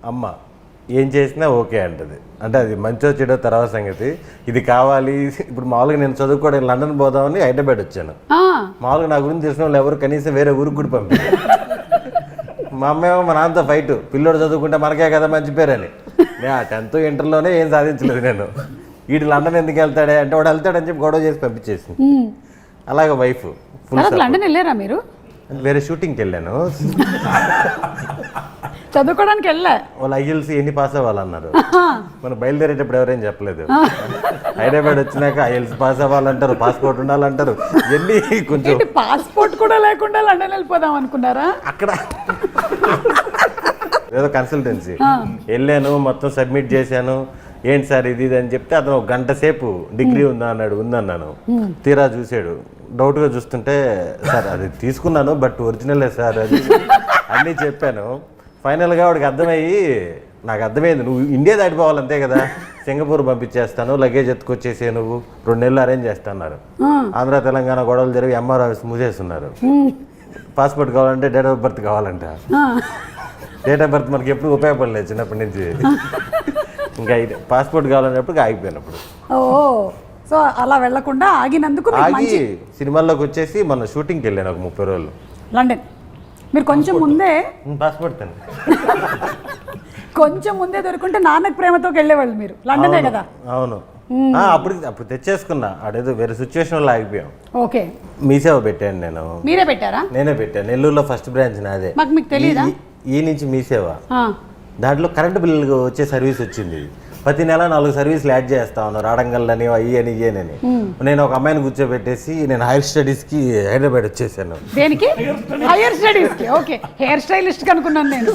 అమ్మ ఏం చేసినా ఓకే అంటది. అంటే అది మంచో చెడో తర్వాత సంగతి. ఇది కావాలి. ఇప్పుడు మామూలుగా నేను చదువుకోవడానికి లండన్ పోదామని హైదరాబాద్ వచ్చాను. మామూలుగా నా గురించి తెలిసిన వాళ్ళు ఎవరు కనీసం వేరే ఊరికి కూడా పంపించారు. మా అమ్మేమో మా నాన్నతో ఫైట్, పిల్లోడు చదువుకుంటే మనకే కదా మంచి పేరని. నేను 10th ఇంటర్లోనే ఏం సాధించలేదు నేను. వీడు లండన్ ఎందుకు వెళ్తాడే అంటే వాడు వెళ్తాడని చెప్పి గొడవ చేసి పంపించేసింది. అలాగే వైఫ్ లండన్ వెళ్ళారా మీరు? వేరే షూటింగ్కి వెళ్ళాను. చదువుకోవడానికి వెళ్ళా. వాళ్ళు ఐఎల్స్ ఎన్ని పాస్ అవ్వాలన్నారు. మనం బయలుదేరేటప్పుడు ఎవరేం చెప్పలేదు. హైదరాబాద్ వచ్చినాక ఐఎల్స్ పాస్ అవ్వాలంటారు, పాస్పోర్ట్ ఉండాలంటారు. ఎన్ని కొంచెం పాస్పోర్ట్ కూడా లేకుండా లండన్ వెళ్ళిపోదాం అనుకున్నారా? అక్కడ ఏదో కన్సల్టెన్సీ వెళ్ళాను, మొత్తం సబ్మిట్ చేశాను. ఏంటి సార్ ఇది అని చెప్తే అతను 1 గంట సేపు డిగ్రీ ఉందా అన్నాడు. ఉందన్నాను. తీరా చూసాడు, డౌట్గా చూస్తుంటే సార్ అది తీసుకున్నాను బట్ ఒరిజినలే సార్ అది అన్నీ చెప్పాను. ఫైనల్గా వాడికి నాకు అర్థమైంది, నువ్వు ఇండియా దాటిపోవాలి అంతే కదా, సింగపూర్ పంపించేస్తాను, లగేజ్ ఎత్తుకొచ్చేసే, నువ్వు 2 నెలలు అరేంజ్ చేస్తున్నారు. ఆంధ్ర తెలంగాణ గొడవలు జరిగి ఎంఆర్ ఆఫీస్ మూసేస్తున్నారు. పాస్పోర్ట్ కావాలంటే డేట్ ఆఫ్ బర్త్ కావాలంట. డేట్ ఆఫ్ బర్త్ మనకి ఎప్పుడు ఉపయోగపడలేదు చిన్నప్పటి నుంచి. ఇంకా పాస్పోర్ట్ కావాలన్నప్పుడు ఆగిపోయినప్పుడు. సో అలా వెళ్లకుండా ఆగినందుకు ఆగి సినిమాల్లోకి వచ్చేసి మన షూటింగ్కి వెళ్ళాను ఒక 30 రోజులు లండన్. మీరు కొంచెం ముందే పాస్పోర్ట్ కొంచెం ముందే దొరుకుంటే నాన్నకు ప్రేమతో వెళ్ళేవాళ్ళు మీరు. లండనే కదా? అవును. అప్పుడు తెచ్చేసుకున్నా. అదేదో వేరే సిచ్యువేషన్ లో ఆగిపోయాం. ఓకే. మీ సేవ పెట్టాను నేను. మీరే పెట్టారా? నేనే పెట్టాను. నెల్లూరులో ఫస్ట్ బ్రాంచ్ నాదే. మీకు తెలియదా? ఈ నుంచి మీ సేవ దాంట్లో కరెంటు బిల్లు వచ్చే సర్వీస్ వచ్చింది. ప్రతి నెల 4 సర్వీసులు యాడ్ చేస్తా ఉన్నారు. రాడంగల్లని అయ్యని ఇయ్యనని. నేను ఒక అమ్మాయిని కూర్చోబెట్టేసి నేను హైర్ స్టడీస్కి హైదరాబాద్ వచ్చేసాను. దేనికి? హైయర్ స్టడీస్కి. ఓకే, హెయిర్ స్టైలిస్ట్ అనుకున్నాను నేను.